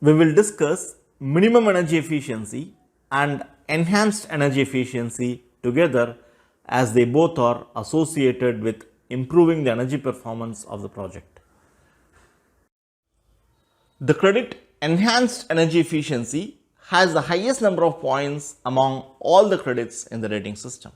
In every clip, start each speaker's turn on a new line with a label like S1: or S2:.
S1: we will discuss minimum energy efficiency and enhanced energy efficiency together, as they both are associated with improving the energy performance of the project. The credit enhanced energy efficiency has the highest number of points among all the credits in the rating system.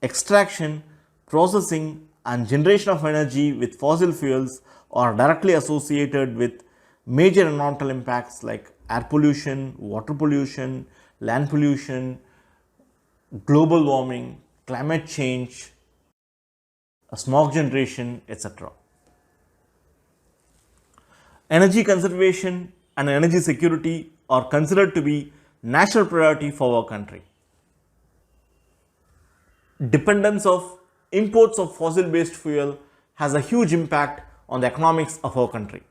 S1: Extraction, processing and generation of energy with fossil fuels are directly associated with major environmental impacts like air pollution, water pollution, land pollution, global warming, climate change, smog generation, etc. Energy conservation and energy security are considered to be national priority for our country. Dependence of imports of fossil based fuel has a huge impact on the economics of our country.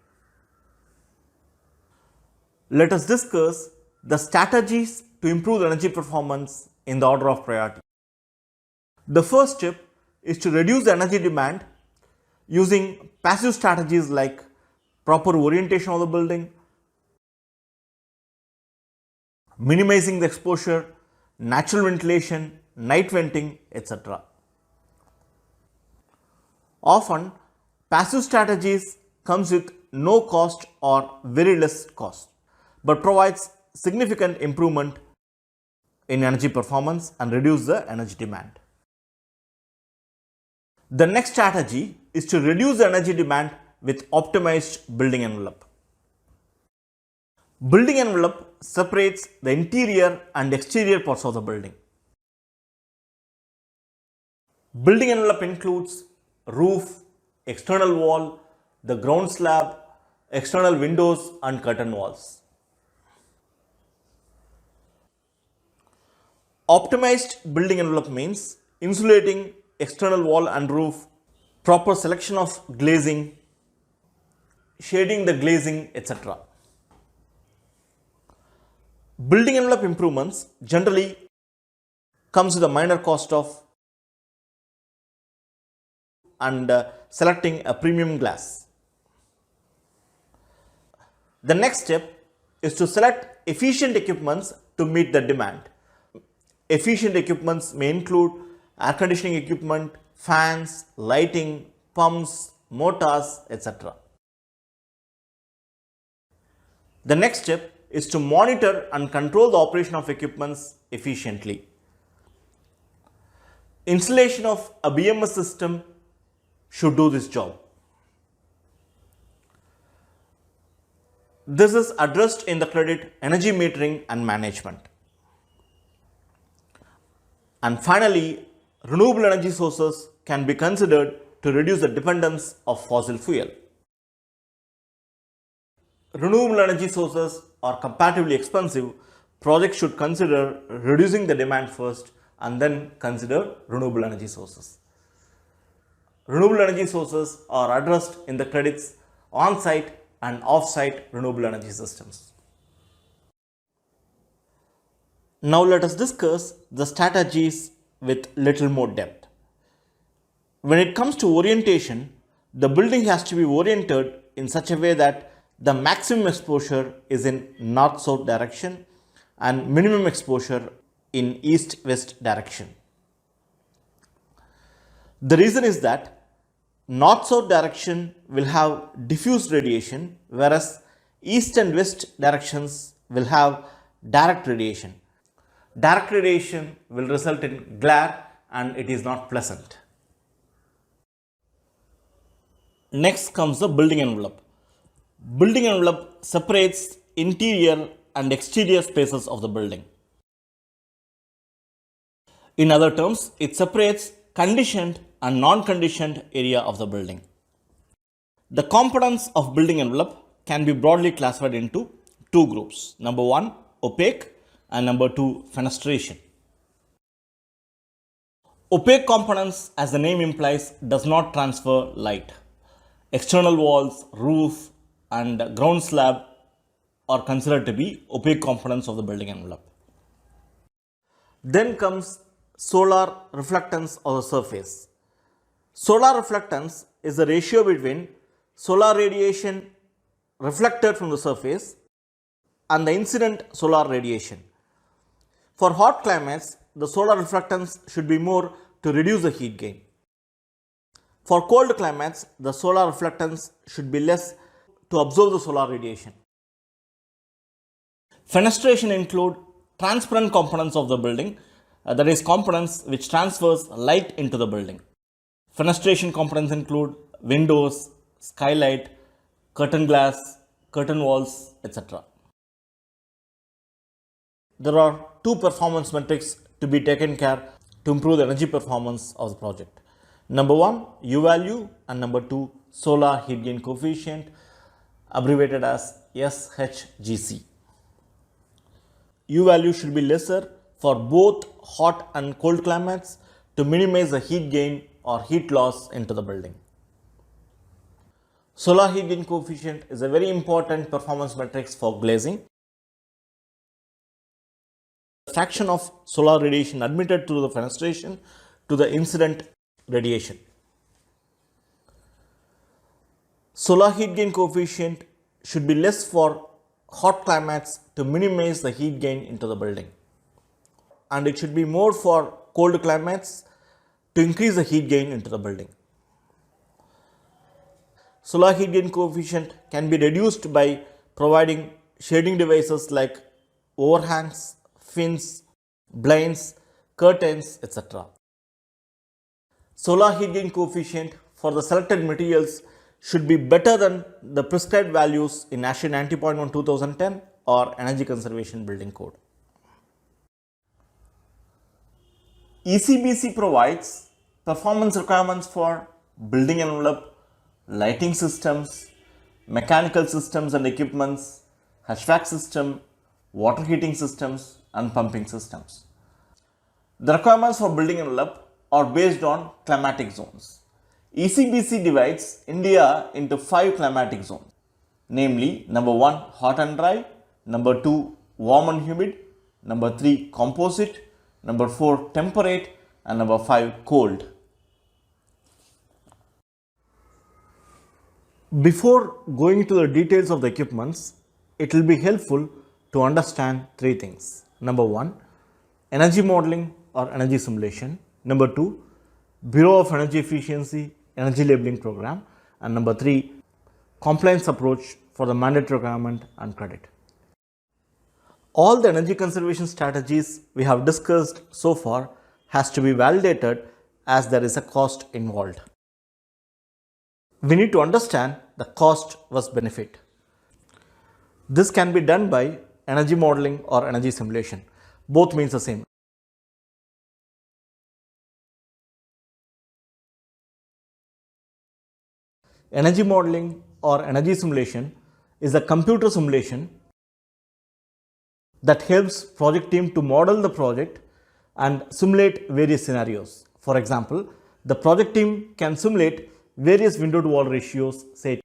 S1: Let us discuss the strategies to improve energy performance in the order of priority. The first step is to reduce the energy demand using passive strategies like proper orientation of the building, minimizing the exposure, natural ventilation, night venting, etc. Often, passive strategies comes with no cost or very less cost, but provides significant improvement in energy performance and reduce the energy demand. The next strategy is to reduce the energy demand with optimized building envelope. Building envelope separates the interior and exterior parts of the building. Building envelope includes roof, external wall, the ground slab, external windows and curtain walls. Optimized building envelope means insulating external wall and roof, proper selection of glazing, shading the glazing, etc. Building envelope improvements generally comes with a minor cost of and selecting a premium glass. The next step is to select efficient equipments to meet the demand. Efficient equipments may include air conditioning equipment, fans, lighting, pumps, motors, etc. The next step is to monitor and control the operation of equipments efficiently. Installation of a BMS system should do this job. This is addressed in the credit energy metering and management. And finally, renewable energy sources can be considered to reduce the dependence of fossil fuel. Renewable energy sources are comparatively expensive. Projects should consider reducing the demand first and then consider renewable energy sources. Renewable energy sources are addressed in the credits on-site and off-site renewable energy systems. Now let us discuss the strategies with little more depth. When it comes to orientation, the building has to be oriented in such a way that the maximum exposure is in north-south direction and minimum exposure in east-west direction. The reason is that north-south direction will have diffuse radiation, whereas east and west directions will have direct radiation. Direct radiation will result in glare and it is not pleasant. Next comes the building envelope. Building envelope separates interior and exterior spaces of the building. In other terms, it separates conditioned and non-conditioned area of the building. The components of building envelope can be broadly classified into two groups. Number one, opaque, and number two, fenestration. Opaque components, as the name implies, does not transfer light. External walls, roof and ground slab are considered to be opaque components of the building envelope. Then comes solar reflectance of the surface. Solar reflectance is the ratio between solar radiation reflected from the surface and the incident solar radiation. For hot climates, the solar reflectance should be more to reduce the heat gain. For cold climates, the solar reflectance should be less to absorb the solar radiation. Fenestration include transparent components of the building, that is components which transfers light into the building. Fenestration components include windows, skylight, curtain glass, curtain walls, etc. There are two performance metrics to be taken care to improve the energy performance of the project. Number one, U value, and number two, solar heat gain coefficient, abbreviated as SHGC. U value should be lesser for both hot and cold climates to minimize the heat gain or heat loss into the building. Solar heat gain coefficient is a very important performance metric for glazing. The fraction of solar radiation admitted through the fenestration to the incident radiation. Solar heat gain coefficient should be less for hot climates to minimize the heat gain into the building, and it should be more for cold climates to increase the heat gain into the building. Solar heat gain coefficient can be reduced by providing shading devices like overhangs, fins, blinds, curtains, etc. Solar heat gain coefficient for the selected materials should be better than the prescribed values in ASHE 90.1 2010 or Energy Conservation Building Code. ECBC provides performance requirements for building envelope, lighting systems, mechanical systems and equipments, HVAC system, water heating systems and pumping systems. The requirements for building envelope are based on climatic zones. ECBC divides India into 5 climatic zones, namely number 1 hot and dry, number 2 warm and humid, number 3 composite, number 4 temperate and number 5 cold. Before going to the details of the equipments, it will be helpful to understand 3 things. Number 1, energy modeling or energy simulation. Number 2, Bureau of Energy Efficiency Energy Labeling Program. And number 3, compliance approach for the mandatory requirement and credit. All the energy conservation strategies we have discussed so far has to be validated as there is a cost involved. We need to understand the cost versus benefit. This can be done by energy modeling or energy simulation. Both means the same. Energy modeling or energy simulation is a computer simulation that helps project team to model the project and simulate various scenarios. For example, the project team can simulate various window to wall ratios, say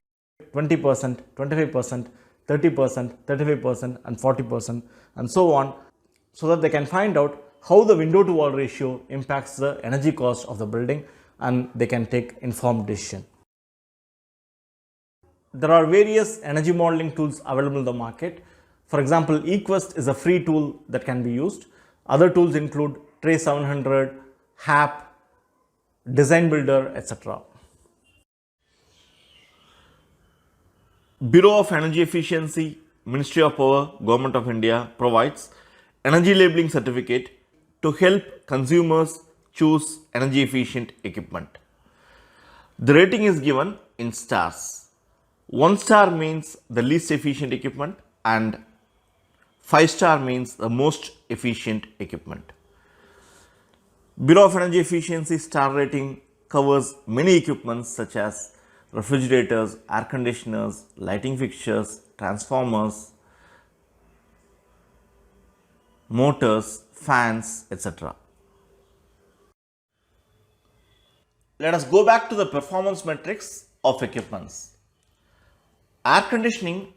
S1: 20%, 25%, 30%, 35% and 40% and so on, so that they can find out how the window to wall ratio impacts the energy cost of the building and they can take informed decision. There are various energy modeling tools available in the market. For example, eQuest is a free tool that can be used. Other tools include Trace 700, HAP, Design Builder, etc. Bureau of Energy Efficiency, Ministry of Power, Government of India provides energy labeling certificate to help consumers choose energy efficient equipment. The rating is given in stars. 1 star means the least efficient equipment and 5 star means the most efficient equipment. Bureau of Energy Efficiency star rating covers many equipments such as refrigerators, air conditioners, lighting fixtures, transformers, motors, fans, etc. Let us go back to the performance metrics of equipments. Air conditioning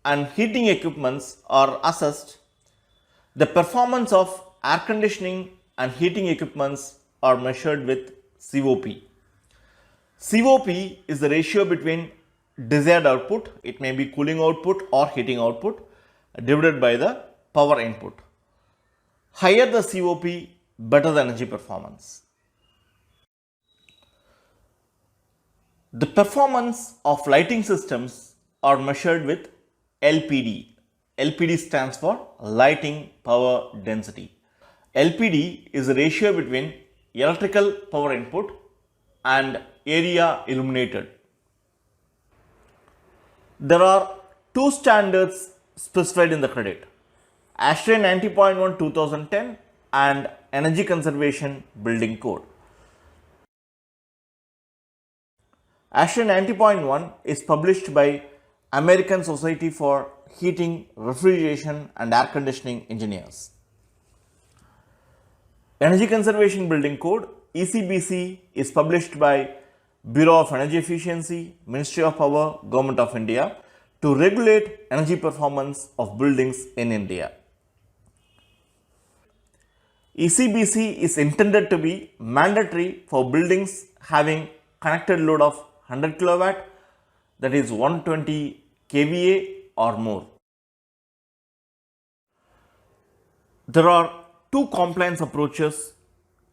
S1: and heating equipments are assessed. The performance of air conditioning and heating equipments are measured with COP. COP is the ratio between desired output, it may be cooling output or heating output, divided by the power input. Higher the COP, better the energy performance. The performance of lighting systems are measured with LPD. LPD stands for lighting power density. LPD is a ratio between electrical power input and area illuminated. There are two standards specified in the credit: ASHRAE 90.1 2010 and Energy Conservation Building Code. ASHRAE 90.1 is published by American Society for Heating, Refrigeration and Air Conditioning Engineers. Energy Conservation Building Code ECBC is published by Bureau of Energy Efficiency, Ministry of Power, Government of India to regulate energy performance of buildings in India. ECBC is intended to be mandatory for buildings having connected load of 100 kW, that is 120 kVA or more. There are two compliance approaches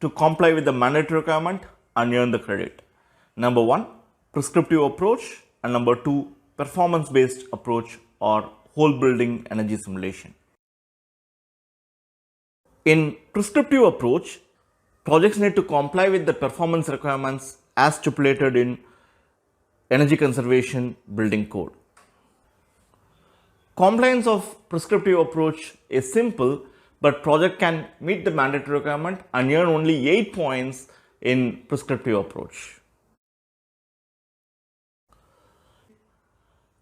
S1: to comply with the mandatory requirement and earn the credit. Number one, prescriptive approach, and number two, performance based approach or whole building energy simulation. In prescriptive approach, projects need to comply with the performance requirements as stipulated in Energy Conservation Building Code. Compliance of prescriptive approach is simple, but project can meet the mandatory requirement and earn only 8 points in prescriptive approach.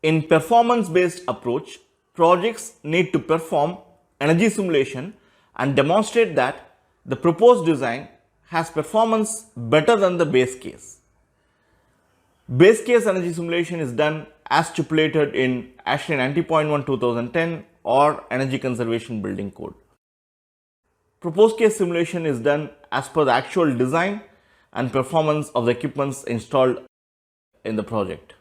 S1: In performance based approach, projects need to perform energy simulation and demonstrate that the proposed design has performance better than the base case. Base case energy simulation is done as stipulated in ASHRAE 90.1 2010 or Energy Conservation Building Code. Proposed case simulation is done as per the actual design and performance of the equipments installed in the project.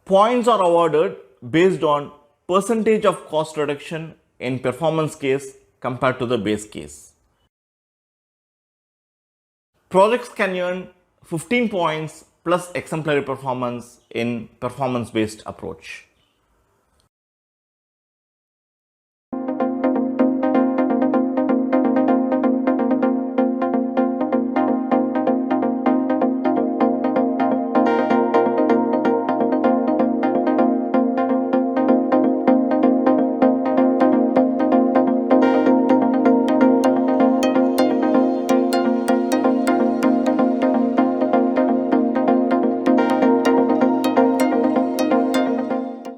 S1: Points are awarded based on percentage of cost reduction in performance case compared to the base case. Projects can earn 15 points plus exemplary performance in performance based approach.